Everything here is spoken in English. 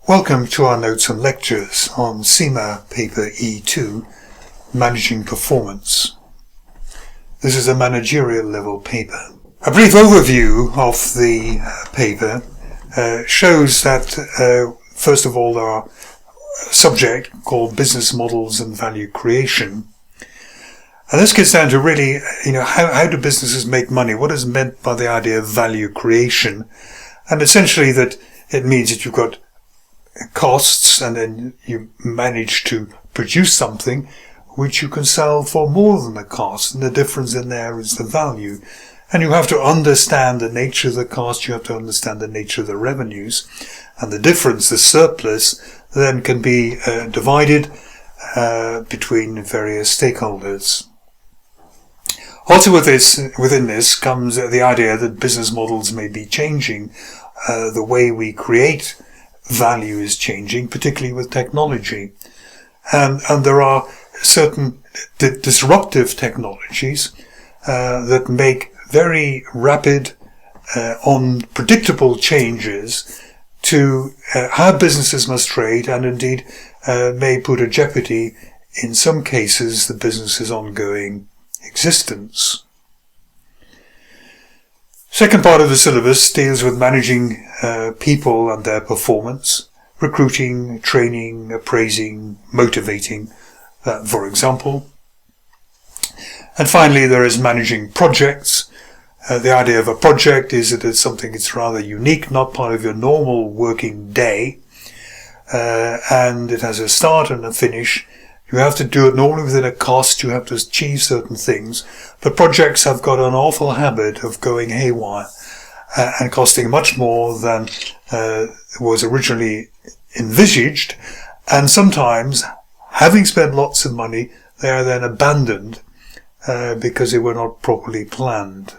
Welcome to our notes and lectures on CIMA paper E2, Managing Performance. This is a managerial level paper. A brief overview of the paper shows that first of all there are a subject called business models and value creation. And this gets down to really, how do businesses make money? What is meant by the idea of value creation? And essentially that it means that you've got costs and then you manage to produce something which you can sell for more than the cost, and the difference in there is the value. And you have to understand the nature of the cost, you have to understand the nature of the revenues, and the difference, the surplus, then can be divided between various stakeholders. Also within this comes the idea that business models may be changing. The way we create value is changing, particularly with technology. And there are certain disruptive technologies that make very rapid, unpredictable changes to how businesses must trade, and indeed may put at jeopardy, in some cases, the business's ongoing existence. Second part of the syllabus deals with managing people and their performance, recruiting, training, appraising, motivating, for example. And finally, there is managing projects. The idea of a project is that it's something that's rather unique, not part of your normal working day, and it has a start and a finish. You have to do it normally within a cost, you have to achieve certain things, but projects have got an awful habit of going haywire and costing much more than was originally envisaged, and sometimes, having spent lots of money, they are then abandoned because they were not properly planned.